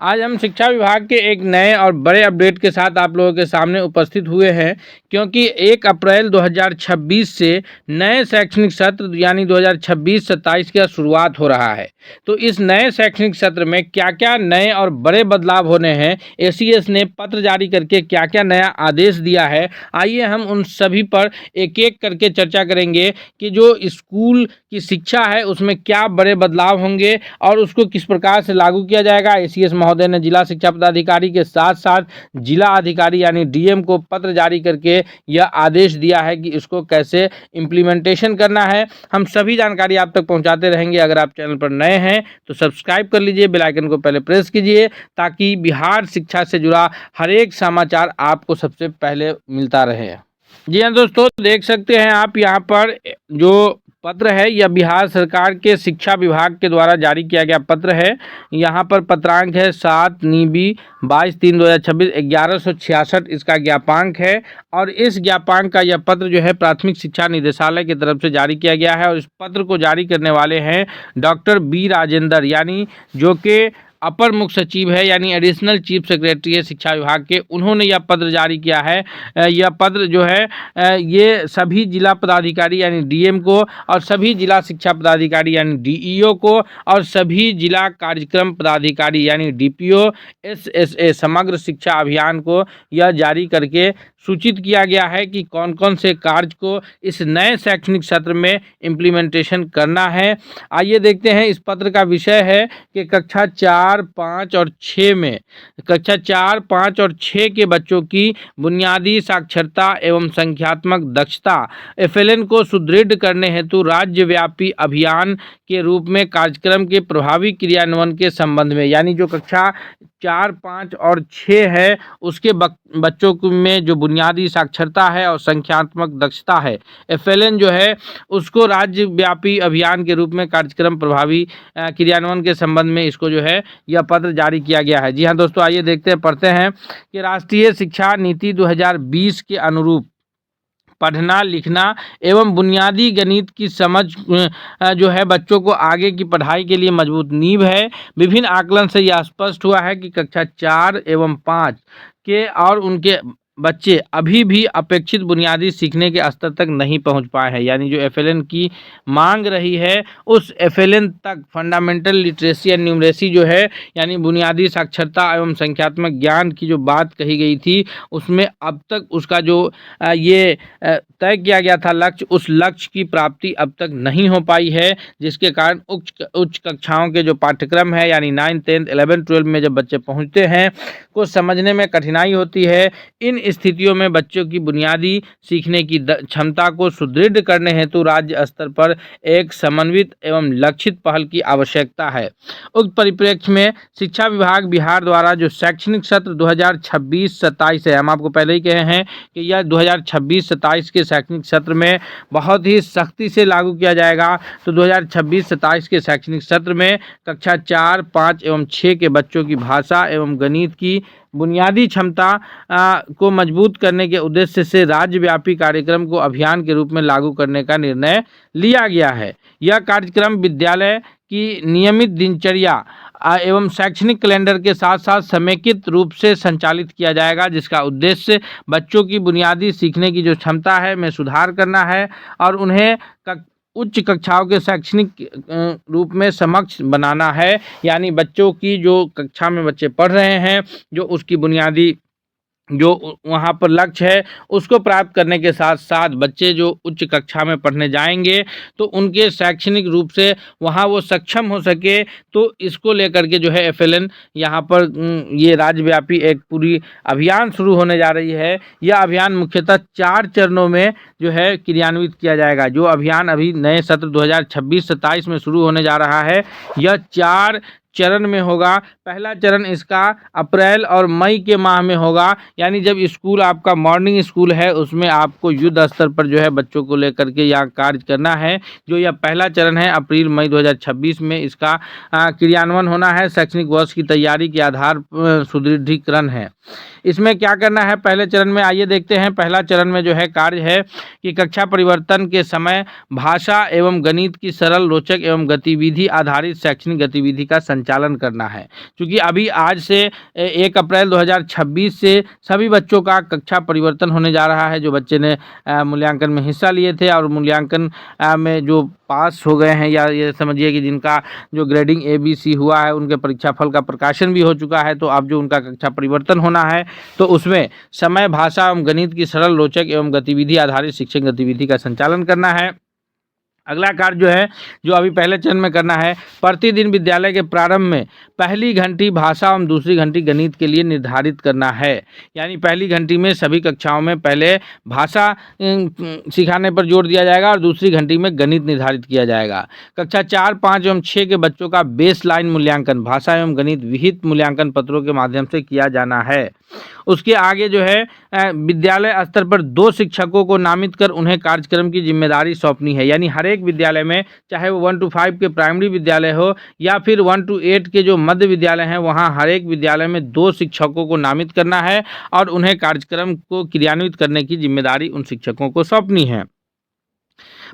आज हम शिक्षा विभाग के एक नए और बड़े अपडेट के साथ आप लोगों के सामने उपस्थित हुए हैं, क्योंकि 1 अप्रैल 2026 से नए शैक्षणिक सत्र यानी 2026-27 का शुरुआत हो रहा है। तो इस नए शैक्षणिक सत्र में क्या क्या नए और बड़े बदलाव होने हैं, एसीएस ने पत्र जारी करके क्या क्या नया आदेश दिया है, आइए हम उन सभी पर एक एक करके चर्चा करेंगे कि जो स्कूल की शिक्षा है उसमें क्या बड़े बदलाव होंगे और उसको किस प्रकार से लागू किया जाएगा। एसीएस महोदय ने जिला शिक्षा पदाधिकारी के साथ साथ जिला अधिकारी यानी डीएम को पत्र जारी करके यह आदेश दिया है कि इसको कैसे इम्प्लीमेंटेशन करना है। हम सभी जानकारी आप तक पहुंचाते रहेंगे। अगर आप चैनल पर नए हैं तो सब्सक्राइब कर लीजिए, बेल आइकन को पहले प्रेस कीजिए ताकि बिहार शिक्षा से जुड़ा हर एक समाचार आपको सबसे पहले मिलता रहे। जी हाँ दोस्तों, देख सकते हैं आप यहाँ पर जो पत्र है यह बिहार सरकार के शिक्षा विभाग के द्वारा जारी किया गया पत्र है। यहाँ पर पत्रांक है 7/22/2026, 1166 इसका ज्ञापांक है और इस ज्ञापांक का यह पत्र जो है प्राथमिक शिक्षा निदेशालय की तरफ से जारी किया गया है और इस पत्र को जारी करने वाले हैं डॉक्टर बी राजेंद्र, यानी जो कि अपर मुख्य सचिव है यानी एडिशनल चीफ सेक्रेटरी है शिक्षा विभाग के। उन्होंने यह पत्र जारी किया है। यह पत्र जो है ये सभी जिला पदाधिकारी यानी डीएम को और सभी जिला शिक्षा पदाधिकारी यानी डीईओ को और सभी जिला कार्यक्रम पदाधिकारी यानी डीपीओ एसएसए समग्र शिक्षा अभियान को यह जारी करके सूचित किया गया है कि कौन कौन से कार्य को इस नए शैक्षणिक सत्र में इम्प्लीमेंटेशन करना है। आइए देखते हैं। इस पत्र का विषय है कि कक्षा 4, 5 और 6 में कक्षा 4, 5 और 6 के बच्चों की बुनियादी साक्षरता एवं संख्यात्मक दक्षता एफएलएन को सुदृढ़ करने हेतु राज्यव्यापी अभियान के रूप में कार्यक्रम के प्रभावी क्रियान्वयन के संबंध में, यानी जो कक्षा 4, 5 और 6 है उसके बच्चों में जो बुनियादी साक्षरता है और संख्यात्मक दक्षता है एफएलएन जो है उसको राज्यव्यापी अभियान के रूप में कार्यक्रम प्रभावी क्रियान्वयन के संबंध में इसको जो है यह पत्र जारी किया गया है। जी हाँ दोस्तों, आइए देखते हैं, पढ़ते हैं कि राष्ट्रीय शिक्षा नीति 2020 के अनुरूप पढ़ना लिखना एवं बुनियादी गणित की समझ जो है बच्चों को आगे की पढ़ाई के लिए मजबूत नींव है। विभिन्न आकलन से यह स्पष्ट हुआ है कि कक्षा 4 एवं 5 के और उनके बच्चे अभी भी अपेक्षित बुनियादी सीखने के स्तर तक नहीं पहुंच पाए हैं, यानी जो एफएलएन की मांग रही है उस एफएलएन तक फंडामेंटल लिटरेसी एंड न्यूमरेसी जो है यानी बुनियादी साक्षरता एवं संख्यात्मक ज्ञान की जो बात कही गई थी उसमें अब तक उसका जो ये तय किया गया था लक्ष्य, उस लक्ष्य की प्राप्ति अब तक नहीं हो पाई है, जिसके कारण उच्च कक्षाओं के जो पाठ्यक्रम है यानी 9th, 10th, 11th, 12 में जब बच्चे पहुंचते हैं को समझने में कठिनाई होती है। इन स्थितियों में बच्चों की बुनियादी सीखने की क्षमता को सुदृढ़ करने हेतु राज्य स्तर पर एक समन्वित एवं लक्षित पहल की आवश्यकता है। उक्त परिप्रेक्ष्य में शिक्षा विभाग बिहार द्वारा जो शैक्षणिक सत्र 2026-27 है, हम आपको पहले ही कहे हैं कि यह 2026-27 के शैक्षणिक सत्र में बहुत ही सख्ती से लागू किया जाएगा। तो 2026-27 के शैक्षणिक सत्र में कक्षा 4, 5 एवं 6 के बच्चों की भाषा एवं गणित की बुनियादी क्षमता को मजबूत करने के उद्देश्य से राज्यव्यापी कार्यक्रम को अभियान के रूप में लागू करने का निर्णय लिया गया है। यह कार्यक्रम विद्यालय की नियमित दिनचर्या एवं शैक्षणिक कैलेंडर के साथ साथ समेकित रूप से संचालित किया जाएगा, जिसका उद्देश्य बच्चों की बुनियादी सीखने की जो क्षमता है में सुधार करना है और उन्हें उच्च कक्षाओं के शैक्षणिक रूप में समक्ष बनाना है, यानी बच्चों की जो कक्षा में बच्चे पढ़ रहे हैं जो उसकी बुनियादी जो वहाँ पर लक्ष्य है उसको प्राप्त करने के साथ साथ बच्चे जो उच्च कक्षा में पढ़ने जाएंगे तो उनके शैक्षणिक रूप से वहाँ वो सक्षम हो सके। तो इसको लेकर के जो है एफएलएन यहाँ पर ये राज्यव्यापी एक पूरी अभियान शुरू होने जा रही है। यह अभियान मुख्यतः 4 चरणों में जो है क्रियान्वित किया जाएगा। जो अभियान अभी नए सत्र 2026-27 में शुरू होने जा रहा है यह 4 चरण में होगा। पहला चरण इसका अप्रैल और मई के माह में होगा, यानी जब स्कूल आपका मॉर्निंग स्कूल है उसमें आपको युद्ध स्तर पर जो है बच्चों को लेकर के यहाँ कार्य करना है। जो यह पहला चरण है अप्रैल मई 2026 में इसका क्रियान्वयन होना है। शैक्षणिक वर्ष की तैयारी के आधार सुदृढ़ीकरण है। इसमें क्या करना है पहले चरण में, आइए देखते हैं। पहला चरण में जो है कार्य है कि कक्षा परिवर्तन के समय भाषा एवं गणित की सरल, रोचक एवं गतिविधि आधारित शैक्षणिक गतिविधि का संचालन संचालन करना है। क्योंकि अभी आज से 1 अप्रैल 2026 से सभी बच्चों का कक्षा परिवर्तन होने जा रहा है। जो बच्चे ने मूल्यांकन में हिस्सा लिए थे और मूल्यांकन में जो पास हो गए हैं, या ये समझिए कि जिनका जो ग्रेडिंग ABC हुआ है, उनके परीक्षा फल का प्रकाशन भी हो चुका है। तो अब जो उनका कक्षा परिवर्तन होना है, तो उसमें समय, भाषा एवं गणित की सरल, रोचक एवं गतिविधि आधारित शिक्षण गतिविधि का संचालन करना है। अगला कार्य जो है, जो अभी पहले चरण में करना है, प्रतिदिन विद्यालय के प्रारंभ में पहली घंटी भाषा एवं दूसरी घंटी गणित के लिए निर्धारित करना है। यानी पहली घंटी में सभी कक्षाओं में पहले भाषा सिखाने पर जोर दिया जाएगा और दूसरी घंटी में गणित निर्धारित किया जाएगा। कक्षा 4, 5 एवं 6 के बच्चों का बेस लाइन मूल्यांकन भाषा एवं गणित विहित मूल्यांकन पत्रों के माध्यम से किया जाना है। उसके आगे जो है विद्यालय स्तर पर 2 शिक्षकों को नामित कर उन्हें कार्यक्रम की जिम्मेदारी सौंपनी है। यानी हर एक विद्यालय में, चाहे वो 1 to 5 के प्राइमरी विद्यालय हो या फिर 1 to 8 के जो मध्य विद्यालय हैं, वहाँ हर एक विद्यालय में 2 शिक्षकों को नामित करना है और उन्हें कार्यक्रम को क्रियान्वित करने की जिम्मेदारी उन शिक्षकों को सौंपनी है।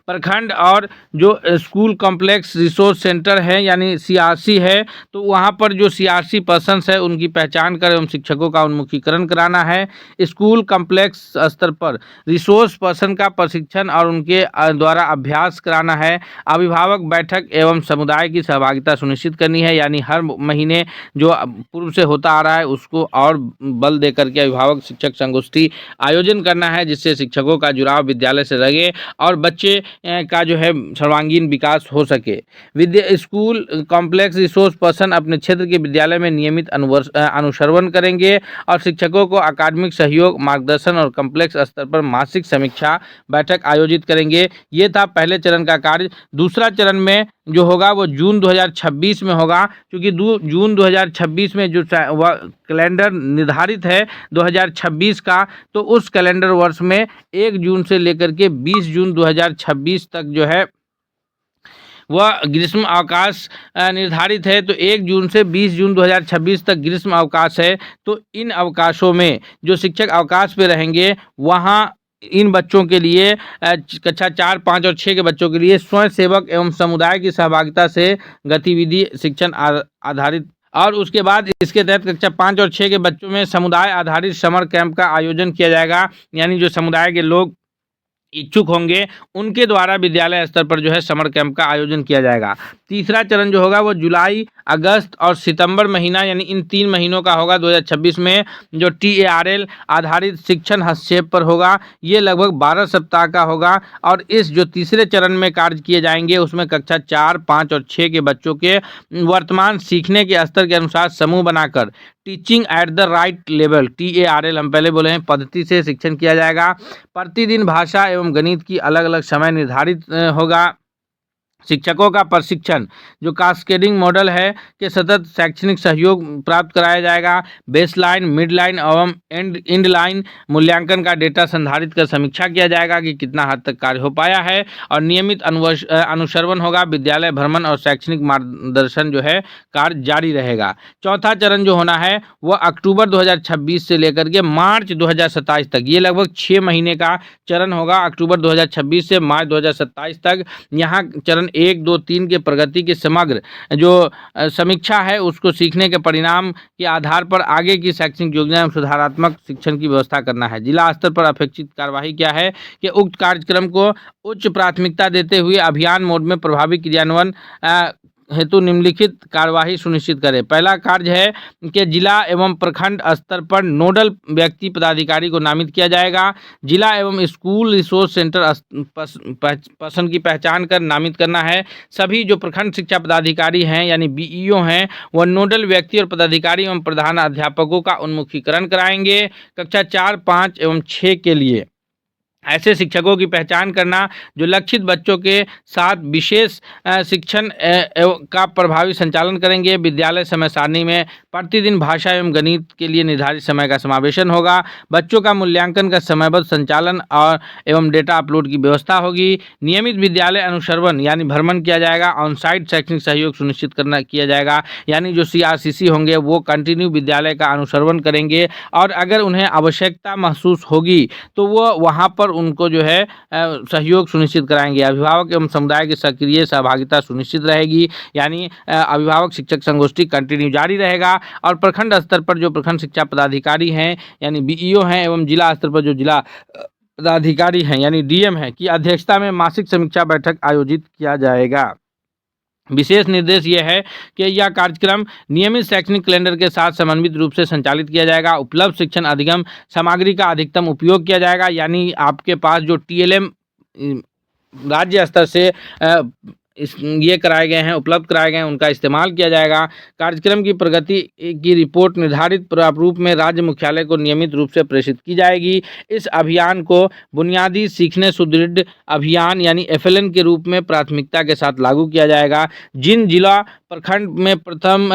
प्रखंड और जो स्कूल कॉम्प्लेक्स रिसोर्स सेंटर है यानी CRC है, तो वहाँ पर जो CRC पर्सन्स है उनकी पहचान कर एवं शिक्षकों का उन्मुखीकरण कराना है। स्कूल कॉम्प्लेक्स स्तर पर रिसोर्स पर्सन का प्रशिक्षण और उनके द्वारा अभ्यास कराना है। अभिभावक बैठक एवं समुदाय की सहभागिता सुनिश्चित करनी है। यानी हर महीने जो पूर्व से होता आ रहा है उसको और बल दे करके अभिभावक शिक्षक संगोष्ठी आयोजन करना है, जिससे शिक्षकों का जुड़ाव विद्यालय से रहे और बच्चे का जो है सर्वांगीण विकास हो सके। स्कूल कॉम्प्लेक्स रिसोर्स पर्सन अपने क्षेत्र के विद्यालय में नियमित अनुश्रवण करेंगे और शिक्षकों को अकादमिक सहयोग, मार्गदर्शन और कॉम्प्लेक्स स्तर पर मासिक समीक्षा बैठक आयोजित करेंगे। ये था पहले चरण का कार्य। दूसरा चरण में जो होगा वो जून 2026 में होगा, क्योंकि जून 2026 में जो कैलेंडर निर्धारित है 2026 का, तो उस कैलेंडर वर्ष में 1 जून से लेकर के 20 जून 2026 तक जो है वह ग्रीष्म अवकाश निर्धारित है। तो 1 जून से 20 जून 2026 तक ग्रीष्म अवकाश है। तो इन अवकाशों में जो शिक्षक अवकाश पे रहेंगे, वहाँ इन बच्चों के लिए कक्षा 4, 5 और 6 के बच्चों के लिए स्वयं सेवक एवं समुदाय की सहभागिता से गतिविधि शिक्षण आधारित, और उसके बाद इसके तहत कक्षा 5 और 6 के बच्चों में समुदाय आधारित समर कैंप का आयोजन किया जाएगा। यानी जो समुदाय के लोग इच्छुक होंगे उनके द्वारा विद्यालय स्तर पर जो है समर कैंप का आयोजन किया जाएगा। तीसरा चरण जो होगा वो जुलाई, अगस्त और सितंबर महीना, यानी इन 3 महीनों का होगा 2026 में, जो TARL आधारित शिक्षण हस्तक्षेप पर होगा। ये लगभग 12 सप्ताह का होगा और इस जो तीसरे चरण में कार्य किए जाएंगे उसमें कक्षा 4, 5 और 6 के बच्चों के वर्तमान सीखने के स्तर के अनुसार समूह बनाकर teaching at the right level, TARL हम पहले बोले हैं, पद्धति से शिक्षण किया जाएगा। प्रतिदिन भाषा एवं गणित की अलग अलग समय निर्धारित होगा। शिक्षकों का प्रशिक्षण जो कास्केडिंग मॉडल है के सतत शैक्षणिक सहयोग प्राप्त कराया जाएगा। बेस लाइन, मिड लाइन एवं एंड लाइन मूल्यांकन का डेटा संधारित कर समीक्षा किया जाएगा कि कितना हद तक कार्य हो पाया है और नियमित अनुश्रवण होगा। विद्यालय भ्रमण और शैक्षणिक मार्गदर्शन जो है कार्य जारी रहेगा। चौथा चरण जो होना है वह अक्टूबर 2026 से लेकर के मार्च 2027 तक, ये लगभग 6 महीने का चरण होगा। अक्टूबर 2026 से मार्च 2027 तक यहाँ चरण 1, 2, 3 के प्रगति की समग्र जो समीक्षा है उसको सीखने के परिणाम के आधार पर आगे की शैक्षणिक योजना एवं सुधारात्मक शिक्षण की व्यवस्था करना है। जिला स्तर पर अपेक्षित कार्यवाही क्या है कि उक्त कार्यक्रम को उच्च प्राथमिकता देते हुए अभियान मोड में प्रभावी क्रियान्वयन हेतु निम्नलिखित कार्यवाही सुनिश्चित करें। पहला कार्य है कि जिला एवं प्रखंड स्तर पर नोडल व्यक्ति पदाधिकारी को नामित किया जाएगा। जिला एवं स्कूल रिसोर्स सेंटर पर्सन की पहचान कर नामित करना है। सभी जो प्रखंड शिक्षा पदाधिकारी हैं यानी BEO हैं, वह नोडल व्यक्ति और पदाधिकारी एवं प्रधान अध्यापकों का उन्मुखीकरण कराएंगे। कक्षा 4, 5 एवं 6 के लिए ऐसे शिक्षकों की पहचान करना जो लक्षित बच्चों के साथ विशेष शिक्षण का प्रभावी संचालन करेंगे। विद्यालय समय सारणी में प्रतिदिन भाषा एवं गणित के लिए निर्धारित समय का समावेशन होगा। बच्चों का मूल्यांकन का समयबद्ध संचालन और एवं डेटा अपलोड की व्यवस्था होगी। नियमित विद्यालय अनुश्रवण यानी भ्रमण किया जाएगा। ऑन साइट शैक्षणिक सहयोग सुनिश्चित किया जाएगा। यानी जो CRCC होंगे वो कंटिन्यू विद्यालय का अनुश्रवण करेंगे और अगर उन्हें आवश्यकता महसूस होगी तो वो वहाँ पर उनको जो है सहयोग सुनिश्चित कराएंगे। अभिभावक एवं समुदाय की सक्रिय सहभागिता सुनिश्चित रहेगी, यानी अभिभावक शिक्षक संगोष्ठी कंटिन्यू जारी रहेगा। और प्रखंड स्तर पर जो प्रखंड शिक्षा पदाधिकारी हैं यानी बीईओ हैं एवं जिला स्तर पर जो जिला पदाधिकारी हैं यानी डीएम हैं की अध्यक्षता में मासिक समीक्षा बैठक आयोजित किया जाएगा। विशेष निर्देश यह है कि यह कार्यक्रम नियमित शैक्षणिक कैलेंडर के साथ समन्वित रूप से संचालित किया जाएगा। उपलब्ध शिक्षण अधिगम सामग्री का अधिकतम उपयोग किया जाएगा, यानी आपके पास जो टीएलएम राज्य स्तर से ये कराए गए हैं, उपलब्ध कराए गए हैं, उनका इस्तेमाल किया जाएगा। कार्यक्रम की प्रगति की रिपोर्ट निर्धारित प्रारूप में राज्य मुख्यालय को नियमित रूप से प्रेषित की जाएगी। इस अभियान को बुनियादी सीखने सुदृढ़ अभियान यानी एफएलएन के रूप में प्राथमिकता के साथ लागू किया जाएगा। जिन जिला प्रखंड में प्रथम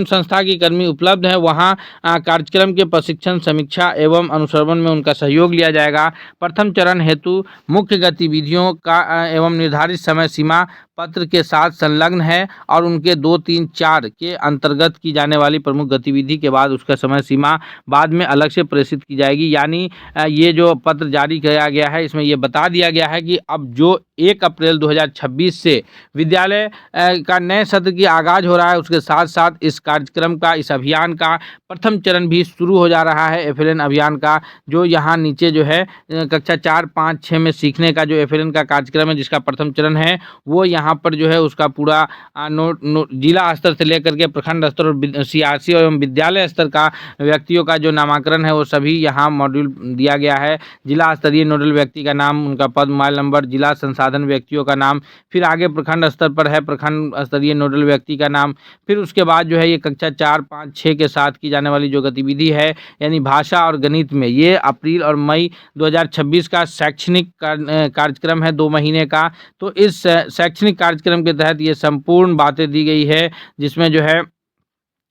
संस्था की कर्मी उपलब्ध है वहां कार्यक्रम के प्रशिक्षण, समीक्षा एवं अनुश्रवण में उनका सहयोग लिया जाएगा। प्रथम चरण हेतु मुख्य गतिविधियों का एवं निर्धारित समय सीमा पत्र के साथ संलग्न है और उनके 2, 3, 4 के अंतर्गत की जाने वाली प्रमुख गतिविधि के बाद उसका समय सीमा बाद में अलग से प्रेषित की जाएगी। यानी ये जो पत्र जारी किया गया है इसमें ये बता दिया गया है कि अब जो 1 अप्रैल 2026 से विद्यालय का नए सत्र की आगाज हो रहा है, उसके साथ साथ इस कार्यक्रम का, इस अभियान का प्रथम चरण भी शुरू हो जा रहा है एफएलएन अभियान का। जो यहाँ नीचे जो है कक्षा 4, 5, 6 में सीखने का जो एफएलएन का कार्यक्रम है जिसका प्रथम चरण है वो यहाँ पर जो है उसका पूरा जिला स्तर से लेकर के प्रखंड स्तर और सीआरसी एवं विद्यालय स्तर का व्यक्तियों का जो नामांकन है वो सभी यहाँ मॉड्यूल दिया गया है। जिला स्तरीय नोडल व्यक्ति का नाम, उनका पद, मोबाइल नंबर, जिला संसाधन व्यक्तियों का नाम, फिर आगे प्रखंड स्तर पर है प्रखंड स्तरीय नोडल व्यक्ति का नाम, फिर उसके बाद जो है ये कक्षा 4, 5, 6 के साथ की जाने वाली जो गतिविधि है यानी भाषा और गणित में, ये अप्रैल और मई 2026 का शैक्षणिक कार्यक्रम है 2 महीने का। तो इस शैक्षणिक कार्यक्रम के तहत ये संपूर्ण बातें दी गई है जिसमें जो है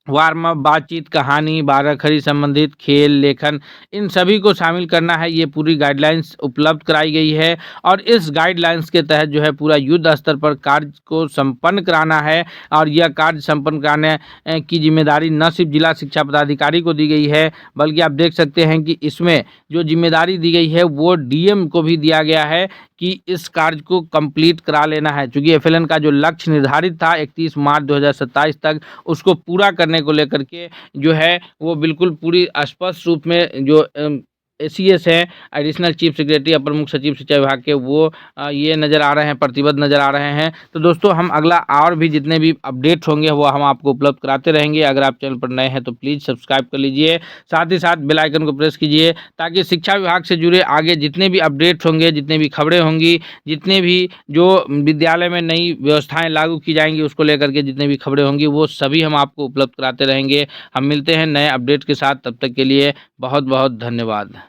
वार्म अप, बातचीत, कहानी, 12 खड़ी संबंधित खेल, लेखन, इन सभी को शामिल करना है। ये पूरी गाइडलाइंस उपलब्ध कराई गई है और इस गाइडलाइंस के तहत जो है पूरा युद्ध स्तर पर कार्य को संपन्न कराना है और यह कार्य संपन्न कराने की जिम्मेदारी न सिर्फ जिला शिक्षा पदाधिकारी को दी गई है बल्कि आप देख सकते हैं कि इसमें जो जिम्मेदारी दी गई है वो डीएम को भी दिया गया है कि इस कार्य को कंप्लीट करा लेना है। चूँकि एफएलएन का जो लक्ष्य निर्धारित था 31 मार्च 2027 तक, उसको पूरा करने को लेकर के जो है वो बिल्कुल पूरी स्पष्ट रूप में जो एसीएस है, एडिशनल चीफ सेक्रेटरी अपर मुख्य सचिव शिक्षा विभाग के, वो ये नज़र आ रहे हैं, प्रतिबद्ध नज़र आ रहे हैं। तो दोस्तों हम अगला और भी जितने भी अपडेट होंगे वो हम आपको उपलब्ध कराते रहेंगे। अगर आप चैनल पर नए हैं तो प्लीज़ सब्सक्राइब कर लीजिए, साथ ही साथ बेल आइकन को प्रेस कीजिए ताकि शिक्षा विभाग से जुड़े आगे जितने भी अपडेट्स होंगे, जितने भी खबरें होंगी, जितने भी जो विद्यालय में नई व्यवस्थाएँ लागू की जाएंगी उसको लेकर के जितने भी खबरें होंगी वो सभी हम आपको उपलब्ध कराते रहेंगे। हम मिलते हैं नए अपडेट के साथ, तब तक के लिए बहुत बहुत धन्यवाद।